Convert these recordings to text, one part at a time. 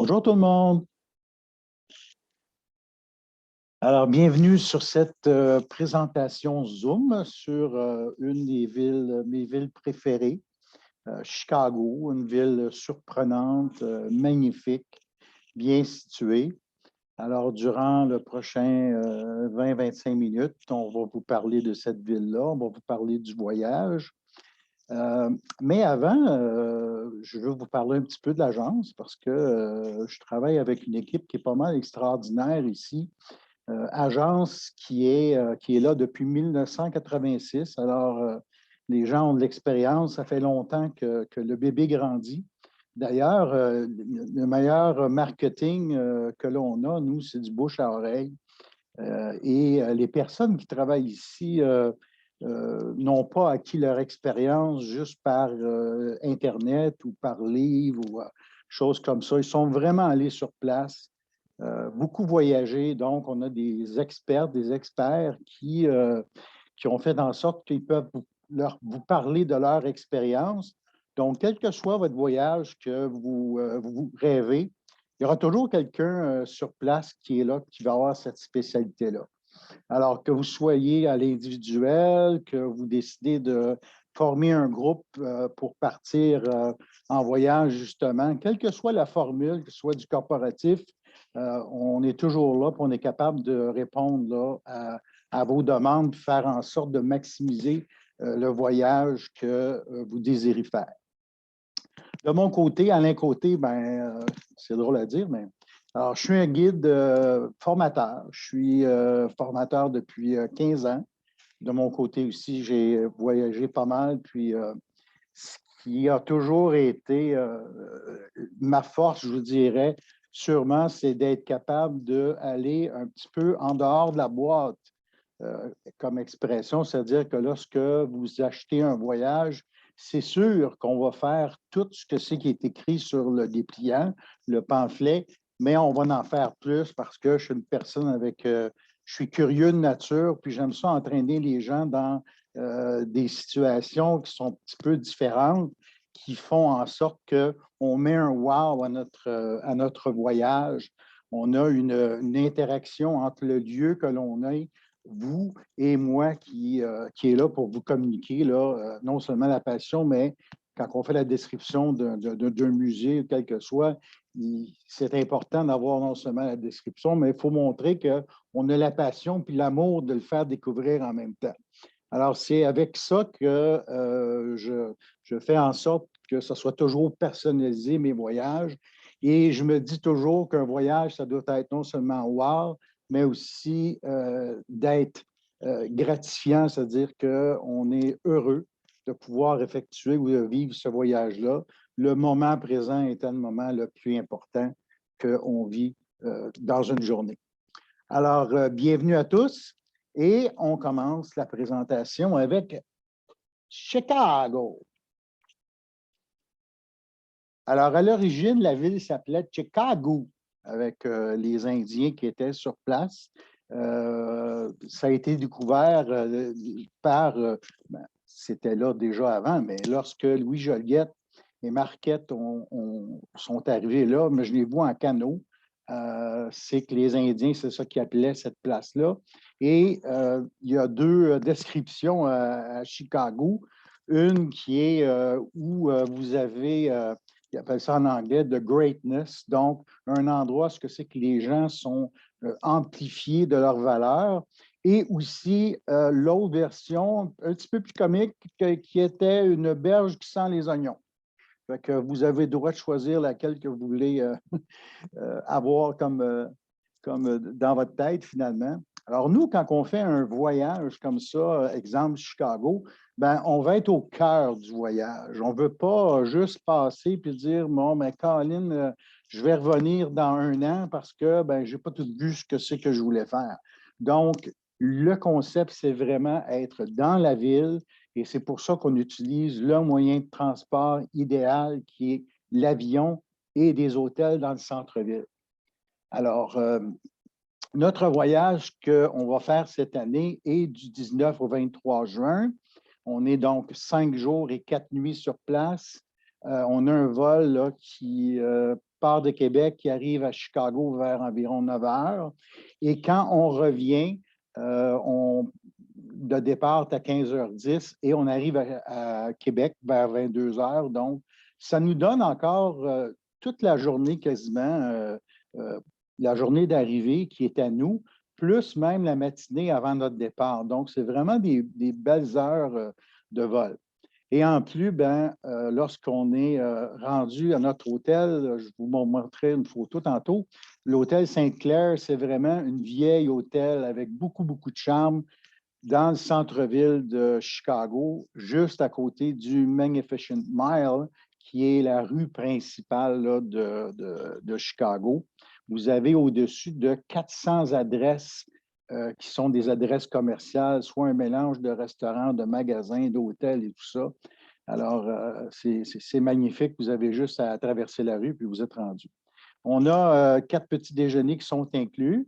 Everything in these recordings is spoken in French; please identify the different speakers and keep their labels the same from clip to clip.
Speaker 1: Bonjour tout le monde. Alors, bienvenue sur cette présentation Zoom sur une des villes, mes villes préférées, Chicago, une ville surprenante, magnifique, bien située. Alors, durant le prochain 20-25 minutes, on va vous parler de cette ville-là, on va vous parler du voyage. Mais avant, je veux vous parler un petit peu de l'agence parce que je travaille avec une équipe qui est pas mal extraordinaire ici. Agence qui est là depuis 1986. Alors, les gens ont de l'expérience. Ça fait longtemps que le bébé grandit. D'ailleurs, le meilleur marketing que l'on a, nous, c'est du bouche à oreille. Et les personnes qui travaillent ici n'ont pas acquis leur expérience juste par Internet ou par livre ou choses comme ça. Ils sont vraiment allés sur place, beaucoup voyagé. Donc, on a des experts, des experts qui ont fait en sorte qu'ils peuvent vous parler de leur expérience. Donc, quel que soit votre voyage que vous rêvez, il y aura toujours quelqu'un sur place qui est là, qui va avoir cette spécialité-là. Alors, que vous soyez à l'individuel, que vous décidez de former un groupe pour partir en voyage, justement, quelle que soit la formule, que ce soit du corporatif, on est toujours là, puis on est capable de répondre là, à vos demandes, faire en sorte de maximiser le voyage que vous désirez faire. De mon côté, Alain Côté, c'est drôle à dire, mais alors, je suis un guide formateur. Je suis formateur depuis 15 ans. De mon côté aussi, j'ai voyagé pas mal. Puis, ce qui a toujours été ma force, je vous dirais, sûrement, c'est d'être capable d'aller un petit peu en dehors de la boîte comme expression. C'est-à-dire que lorsque vous achetez un voyage, c'est sûr qu'on va faire tout ce que c'est qui est écrit sur le dépliant, le pamphlet, mais on va en faire plus parce que je suis une personne je suis curieux de nature, puis j'aime ça entraîner les gens dans des situations qui sont un petit peu différentes, qui font en sorte qu'on met un wow à notre voyage. On a une interaction entre le lieu que l'on est, vous et moi qui est là pour vous communiquer, là, non seulement la passion, mais quand on fait la description d'un musée, quel que soit, c'est important d'avoir non seulement la description, mais il faut montrer qu'on a la passion puis l'amour de le faire découvrir en même temps. Alors, c'est avec ça que je fais en sorte que ce soit toujours personnalisé, mes voyages. Et je me dis toujours qu'un voyage, ça doit être non seulement wow, mais aussi d'être gratifiant, c'est-à-dire qu'on est heureux de pouvoir effectuer ou de vivre ce voyage-là, le moment présent étant le moment le plus important qu'on vit dans une journée. Alors, bienvenue à tous et on commence la présentation avec Chicago. Alors, à l'origine, la ville s'appelait Chicago avec les Indiens qui étaient sur place. Ça a été découvert par, c'était là déjà avant, mais lorsque Louis Joliette et Marquette sont arrivés là, mais je les vois en canot, c'est que les Indiens, c'est ça qu'ils appelaient cette place-là. Et il y a deux descriptions à Chicago. Une qui est où vous avez ils appellent ça en anglais the greatness, donc un endroit où ce que c'est que les gens sont amplifiés de leur valeur. Et aussi l'autre version, un petit peu plus comique, qui était une berge qui sent les oignons. Fait que vous avez le droit de choisir laquelle que vous voulez avoir comme dans votre tête finalement. Alors nous, quand on fait un voyage comme ça, exemple Chicago, ben, on va être au cœur du voyage. On ne veut pas juste passer puis dire, bon, mais Colin, je vais revenir dans un an parce que ben, je n'ai pas tout vu ce que c'est que je voulais faire. Donc, le concept, c'est vraiment être dans la ville et c'est pour ça qu'on utilise le moyen de transport idéal qui est l'avion et des hôtels dans le centre-ville. Alors, notre voyage qu'on va faire cette année est du 19 au 23 juin. On est donc 5 jours et 4 nuits sur place. On a un vol là, qui part de Québec, qui arrive à Chicago vers environ 9 heures. Et quand on revient, le départ est à 15h10 et on arrive à Québec vers 22 heures. Donc, ça nous donne encore toute la journée quasiment, la journée d'arrivée qui est à nous, plus même la matinée avant notre départ. Donc, c'est vraiment des belles heures de vol. Et en plus, lorsqu'on est rendu à notre hôtel, je vous montrerai une photo tantôt, l'hôtel Sainte-Claire, c'est vraiment une vieille hôtel avec beaucoup, beaucoup de charme dans le centre-ville de Chicago, juste à côté du Magnificent Mile, qui est la rue principale là, de Chicago. Vous avez au-dessus de 400 adresses qui sont des adresses commerciales, soit un mélange de restaurants, de magasins, d'hôtels et tout ça. Alors, c'est magnifique. Vous avez juste à traverser la rue, puis vous êtes rendu. On a 4 petits déjeuners qui sont inclus.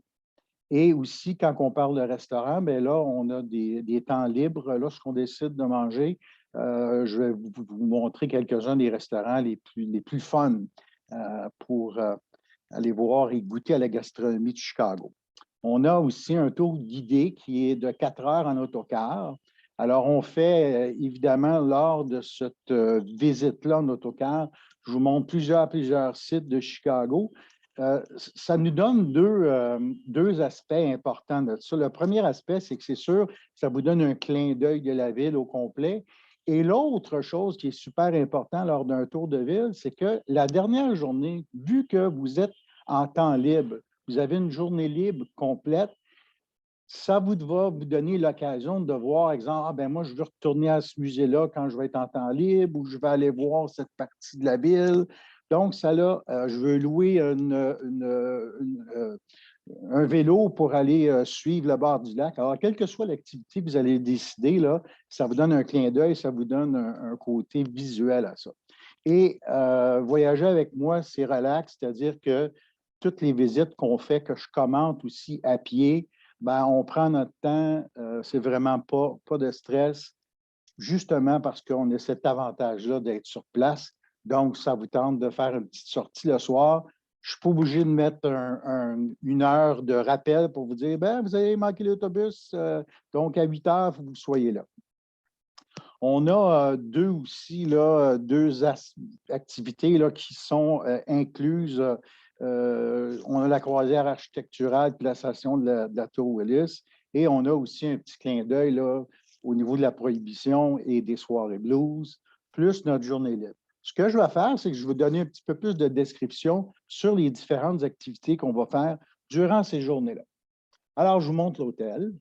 Speaker 1: Et aussi, quand on parle de restaurant, bien là, on a des temps libres. Lorsqu'on décide de manger, je vais vous montrer quelques-uns des restaurants les plus fun pour aller voir et goûter à la gastronomie de Chicago. On a aussi un tour guidé qui est de 4 heures en autocar. Alors, on fait évidemment, lors de cette visite-là en autocar, je vous montre plusieurs sites de Chicago. Ça nous donne deux aspects importants de ça. Le premier aspect, c'est que c'est sûr, ça vous donne un clin d'œil de la ville au complet. Et l'autre chose qui est super important lors d'un tour de ville, c'est que la dernière journée, vu que vous êtes en temps libre, vous avez une journée libre complète, ça va vous donner l'occasion de voir, exemple, moi, je veux retourner à ce musée-là quand je vais être en temps libre ou je vais aller voir cette partie de la ville. Donc, ça là, je veux louer un vélo pour aller suivre le bord du lac. Alors, quelle que soit l'activité que vous allez décider, là, ça vous donne un clin d'œil, ça vous donne un côté visuel à ça. Et voyager avec moi, c'est relax, c'est-à-dire que toutes les visites qu'on fait, que je commente aussi à pied, on prend notre temps, c'est vraiment pas de stress, justement parce qu'on a cet avantage-là d'être sur place. Donc, ça vous tente de faire une petite sortie le soir. Je ne suis pas obligé de mettre une heure de rappel pour vous dire, vous avez manqué l'autobus, donc à 8 heures, il faut que vous soyez là. On a deux activités là, qui sont incluses. On a la croisière architecturale puis la station de la Tour Willis. Et on a aussi un petit clin d'œil au niveau de la prohibition et des soirées blues, plus notre journée libre. Ce que je vais faire, c'est que je vais vous donner un petit peu plus de description sur les différentes activités qu'on va faire durant ces journées-là. Alors, je vous montre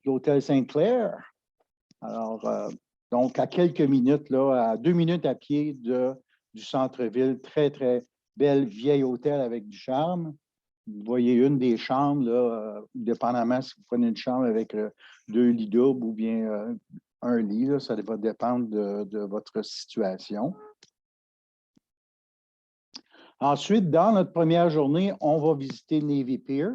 Speaker 1: l'hôtel Sainte-Claire. Alors, donc, à quelques minutes, là, à 2 minutes à pied du centre-ville, très, très belle vieille hôtel avec du charme. Vous voyez une des chambres, là, dépendamment si vous prenez une chambre avec 2 lits doubles ou bien un lit, là, ça va dépendre de votre situation. Ensuite, dans notre première journée, on va visiter Navy Pier.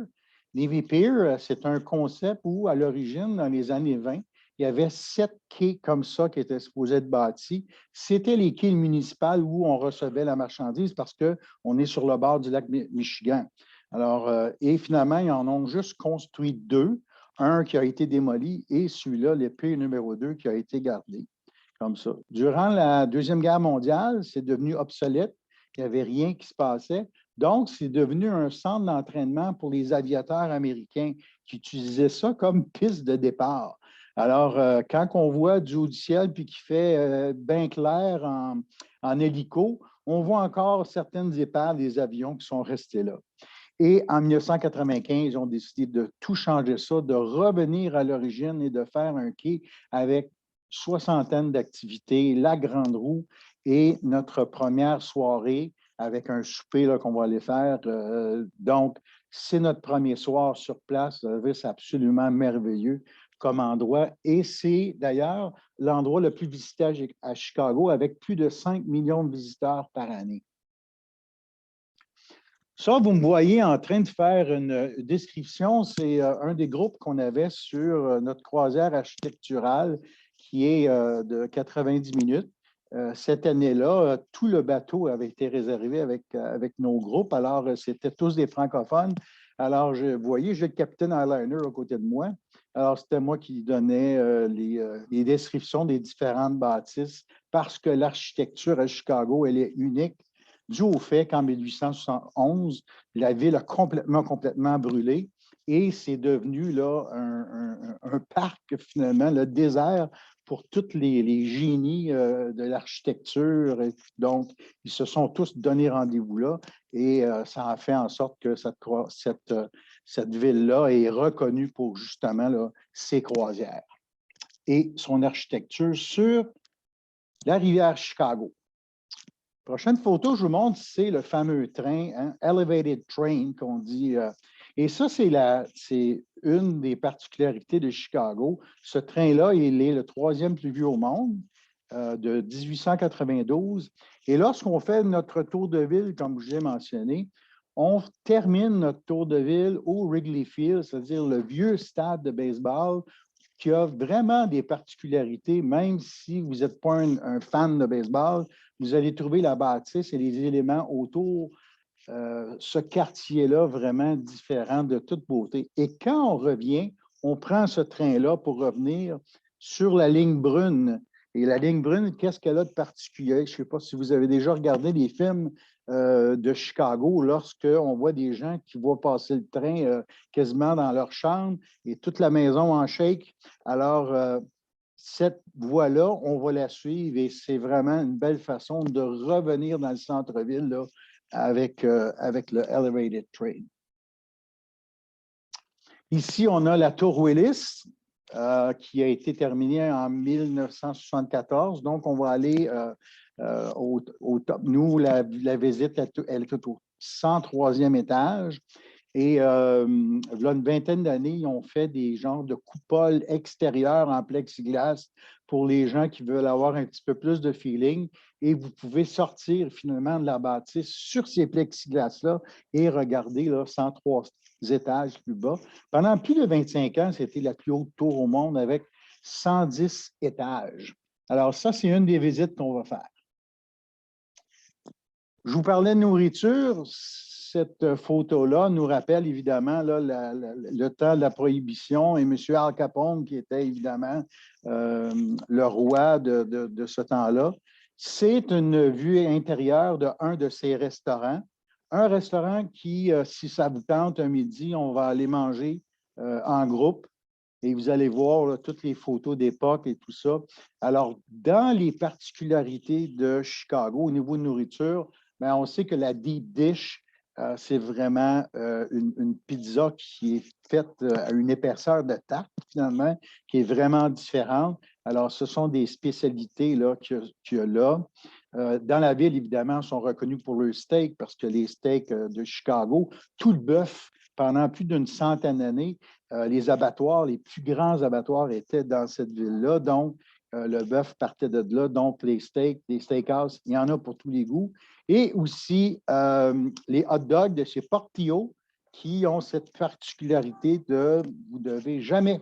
Speaker 1: Navy Pier, c'est un concept où, à l'origine, dans les années 20, il y avait 7 quais comme ça qui étaient supposés être bâtis. C'était les quais municipaux où on recevait la marchandise parce qu'on est sur le bord du lac Michigan. Alors, et finalement, ils en ont juste construit 2, un qui a été démoli et celui-là, le pier numéro 2, qui a été gardé comme ça. Durant la Deuxième Guerre mondiale, c'est devenu obsolète. Il n'y avait rien qui se passait. Donc, c'est devenu un centre d'entraînement pour les aviateurs américains qui utilisaient ça comme piste de départ. Alors, quand on voit du haut du ciel puis qu'il fait bien clair en hélico, on voit encore certaines épaves des avions qui sont restés là. Et en 1995, ils ont décidé de tout changer ça, de revenir à l'origine et de faire un quai avec soixantaine d'activités, la grande roue et notre première soirée avec un souper qu'on va aller faire. Donc, c'est notre premier soir sur place. C'est absolument merveilleux comme endroit. Et c'est d'ailleurs l'endroit le plus visité à Chicago avec plus de 5 millions de visiteurs par année. Ça, vous me voyez en train de faire une description. C'est un des groupes qu'on avait sur notre croisière architecturale qui est de 90 minutes. cette année-là, tout le bateau avait été réservé avec nos groupes. Alors, c'était tous des francophones. Alors, vous voyez, j'ai le capitaine Airliner à côté de moi. Alors, c'était moi qui donnais les descriptions des différentes bâtisses parce que l'architecture à Chicago, elle est unique, dû au fait qu'en 1871, la ville a complètement brûlé et c'est devenu là, un parc, finalement, le désert pour tous les génies de l'architecture. Donc, ils se sont tous donné rendez-vous là et ça a fait en sorte que cette ville-là est reconnue pour justement là, ses croisières et son architecture sur la rivière Chicago. Prochaine photo, je vous montre, c'est le fameux train, hein, Elevated Train qu'on dit. Et ça, c'est une des particularités de Chicago. Ce train-là, il est le troisième plus vieux au monde, de 1892. Et lorsqu'on fait notre tour de ville, comme je l'ai mentionné, on termine notre tour de ville au Wrigley Field, c'est-à-dire le vieux stade de baseball qui a vraiment des particularités, même si vous n'êtes pas un fan de baseball, vous allez trouver la bâtisse et les éléments autour, ce quartier-là vraiment différent de toute beauté. Et quand on revient, on prend ce train-là pour revenir sur la ligne brune. Et la ligne brune, qu'est-ce qu'elle a de particulier? Je ne sais pas si vous avez déjà regardé les films de Chicago, lorsqu'on voit des gens qui voient passer le train quasiment dans leur chambre et toute la maison en shake. Alors, cette voie-là, on va la suivre et c'est vraiment une belle façon de revenir dans le centre-ville là, avec le Elevated Train. Ici, on a la tour Willis qui a été terminée en 1974. Donc, on va aller au top. Nous, la visite, elle est au 103e étage. Et il y a une vingtaine d'années, ils ont fait des genres de coupoles extérieures en plexiglas pour les gens qui veulent avoir un petit peu plus de feeling. Et vous pouvez sortir finalement de la bâtisse sur ces plexiglas-là et regarder là, 103 étages plus bas. Pendant plus de 25 ans, c'était la plus haute tour au monde avec 110 étages. Alors ça, c'est une des visites qu'on va faire. Je vous parlais de nourriture. Cette photo-là nous rappelle évidemment là, le temps de la prohibition et M. Al Capone, qui était évidemment le roi de ce temps-là. C'est une vue intérieure d'un de ces restaurants. Un restaurant qui, si ça vous tente un midi, on va aller manger en groupe. Et vous allez voir là, toutes les photos d'époque et tout ça. Alors, dans les particularités de Chicago au niveau de nourriture, bien, on sait que la deep dish, c'est vraiment une pizza qui est faite à une épaisseur de tarte, finalement, qui est vraiment différente. Alors, ce sont des spécialités qu'il y a là. Dans la ville, évidemment, sont reconnus pour leur steak parce que les steaks de Chicago, tout le bœuf, pendant plus d'une centaine d'années, les abattoirs, les plus grands abattoirs étaient dans cette ville-là. Donc, le bœuf partait de là. Donc, les steaks, les steakhouse, il y en a pour tous les goûts. Et aussi, les hot dogs de chez Portillo qui ont cette particularité de vous ne devez jamais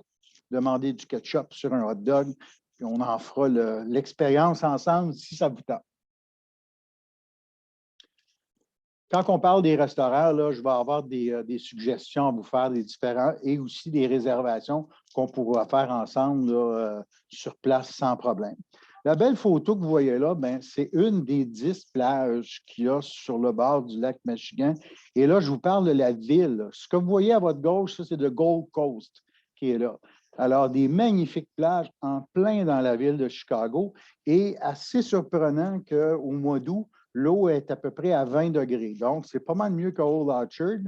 Speaker 1: demander du ketchup sur un hot dog. Puis on en fera l'expérience ensemble si ça vous tente. Quand on parle des restaurants, là, je vais avoir des suggestions à vous faire, des différents, et aussi des réservations qu'on pourra faire ensemble là, sur place sans problème. La belle photo que vous voyez là, c'est une des 10 plages qu'il y a sur le bord du lac Michigan. Et là, je vous parle de la ville. Ce que vous voyez à votre gauche, ça, c'est le Gold Coast qui est là. Alors, des magnifiques plages en plein dans la ville de Chicago et assez surprenant qu'au mois d'août, l'eau est à peu près à 20 degrés. Donc, c'est pas mal mieux qu'à Old Orchard.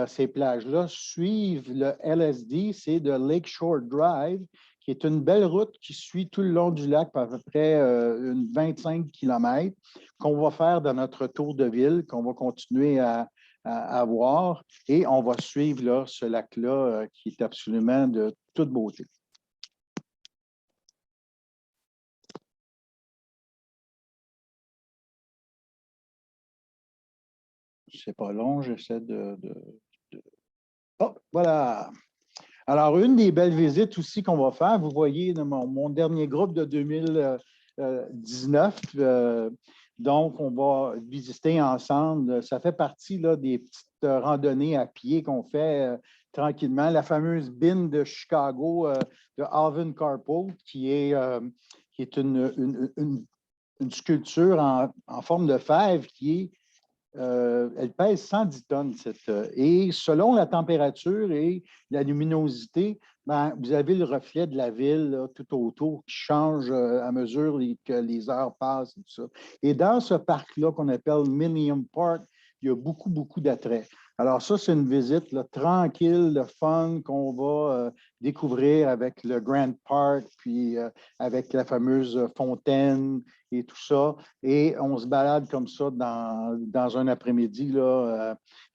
Speaker 1: Ces plages-là suivent le LSD, c'est de Lakeshore Drive, qui est une belle route qui suit tout le long du lac, à peu près une 25 km, qu'on va faire dans notre tour de ville, qu'on va continuer à voir. Et on va suivre là, ce lac-là qui est absolument de toute beauté. C'est pas long, j'essaie de... Oh, voilà! Alors, une des belles visites aussi qu'on va faire, vous voyez mon dernier groupe de 19. Donc, on va visiter ensemble. Ça fait partie là, des petites randonnées à pied qu'on fait tranquillement. La fameuse bine de Chicago de Alvin Karpo, qui est une sculpture en forme de fève qui est elle pèse 110 tonnes. Et selon la température et la luminosité, ben, vous avez le reflet de la ville là, tout autour qui change à mesure que les heures passent. Et tout ça. Et dans ce parc-là qu'on appelle Millennium Park, il y a beaucoup, beaucoup d'attraits. Alors ça, c'est une visite là, tranquille, le fun qu'on va découvrir avec le Grand Park, puis avec la fameuse fontaine et tout ça. Et on se balade comme ça dans un après-midi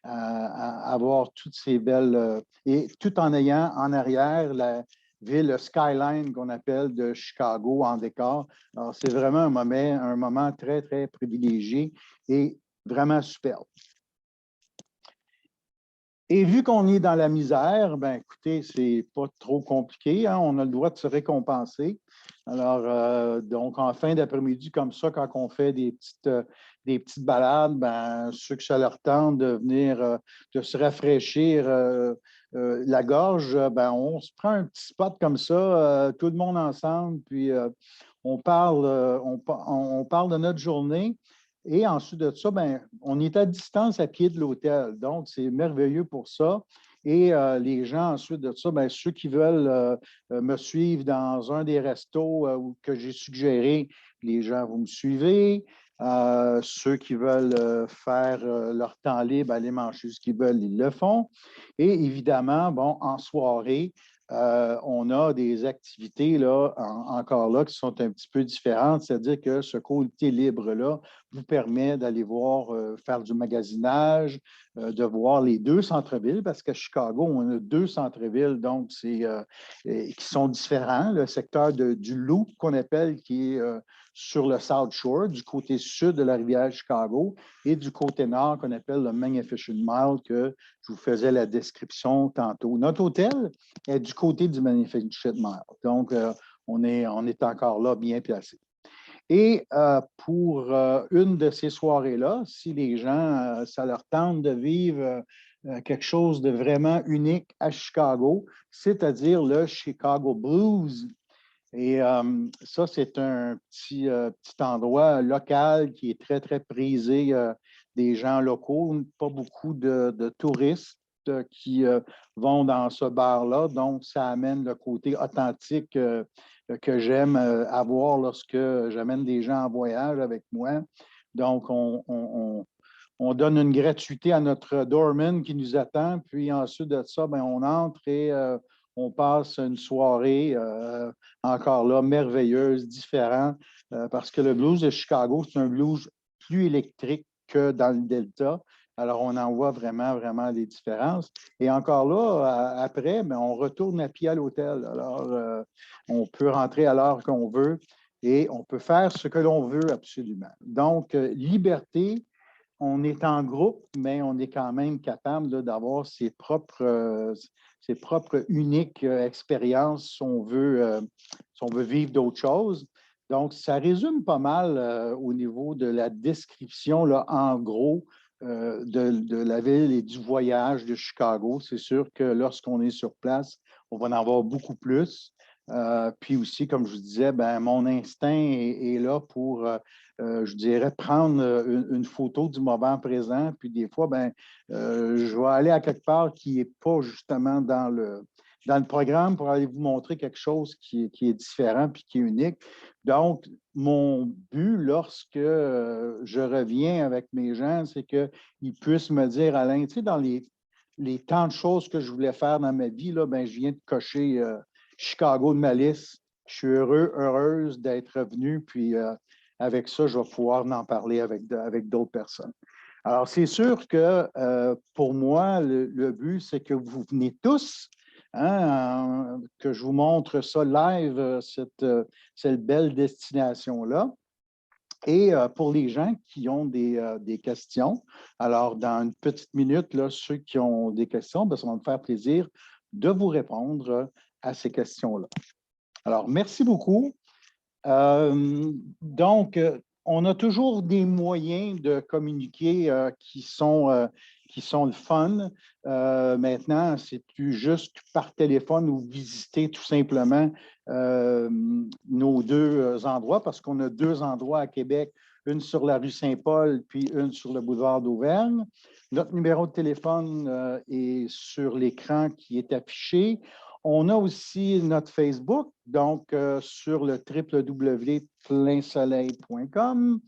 Speaker 1: à voir toutes ces belles... et tout en ayant en arrière la ville skyline qu'on appelle de Chicago en décor. Alors, c'est vraiment un moment très, très privilégié et vraiment superbe. Et vu qu'on est dans la misère, ben écoutez, c'est pas trop compliqué, hein? On a le droit de se récompenser. Alors, donc, en fin d'après-midi, comme ça, quand on fait des petites balades, ben, ceux que ça leur tente de venir, de se rafraîchir la gorge, ben, on se prend un petit spot comme ça, tout le monde ensemble, puis on parle de notre journée. Et ensuite de ça, ben, on est à distance à pied de l'hôtel. Donc, c'est merveilleux pour ça. Et les gens, ensuite de ça, ben, ceux qui veulent me suivre dans un des restos que j'ai suggéré, les gens, vous me suivez. Ceux qui veulent faire leur temps libre, aller manger ce qu'ils veulent, ils le font. Et évidemment, bon, en soirée, on a des activités là, encore là qui sont un petit peu différentes, c'est-à-dire que ce côté libre-là vous permet d'aller voir, faire du magasinage, de voir les deux centres-villes, parce qu'à Chicago, on a deux centres-villes, donc qui sont différents. Le secteur du Loop, qu'on appelle, qui est sur le South Shore, du côté sud de la rivière Chicago, et du côté nord, qu'on appelle le Magnificent Mile, que je vous faisais la description tantôt. Notre hôtel est du côté du Magnificent Mile. Donc, on est encore là, bien placé. Et pour une de ces soirées-là, si les gens, ça leur tente de vivre quelque chose de vraiment unique à Chicago, c'est-à-dire le Chicago Blues. Et ça, c'est un petit endroit local qui est très, très prisé des gens locaux, pas beaucoup de touristes qui vont dans ce bar-là. Donc, ça amène le côté authentique que j'aime avoir lorsque j'amène des gens en voyage avec moi. Donc, on donne une gratuité à notre doorman qui nous attend. Puis ensuite de ça, bien, on entre et on passe une soirée encore là merveilleuse, différente, parce que le blues de Chicago, c'est un blues plus électrique que dans le Delta. Alors, on en voit vraiment, vraiment les différences. Et encore là, après, bien, on retourne à pied à l'hôtel. Alors, on peut rentrer à l'heure qu'on veut et on peut faire ce que l'on veut absolument. Donc, liberté, on est en groupe, mais on est quand même capable d'avoir ses propres uniques expériences si on veut vivre d'autres choses. Donc, ça résume pas mal au niveau de la description, là, en gros, de la ville et du voyage de Chicago. C'est sûr que lorsqu'on est sur place, on va en avoir beaucoup plus. Puis aussi, comme je vous disais, ben, mon instinct est là pour, je dirais, prendre une photo du moment présent. Puis des fois, ben, je vais aller à quelque part qui n'est pas justement dans le programme pour aller vous montrer quelque chose qui est différent puis qui est unique. Donc, mon but, lorsque je reviens avec mes gens, c'est qu'ils puissent me dire, Alain, tu sais, dans les tant de choses que je voulais faire dans ma vie, là, ben, je viens de cocher Chicago de ma liste. Je suis heureuse d'être revenu, puis avec ça, je vais pouvoir en parler avec d'autres personnes. Alors, c'est sûr que pour moi, le but, c'est que vous venez tous, hein, que je vous montre ça live, cette belle destination-là. Et pour les gens qui ont des questions, alors dans une petite minute, là, ceux qui ont des questions, bien, ça va me faire plaisir de vous répondre à ces questions-là. Alors, merci beaucoup. Donc, on a toujours des moyens de communiquer qui sont le fun. Maintenant, c'est plus juste par téléphone ou visiter tout simplement nos deux endroits, parce qu'on a deux endroits à Québec, une sur la rue Saint-Paul, puis une sur le boulevard d'Auvergne. Notre numéro de téléphone est sur l'écran qui est affiché. On a aussi notre Facebook, donc sur le www.pleinsoleil.com.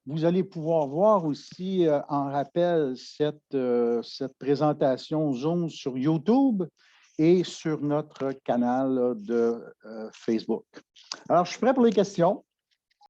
Speaker 1: Vous allez pouvoir voir aussi en rappel cette présentation Zoom sur YouTube et sur notre canal de Facebook. Alors, je suis prêt pour les questions.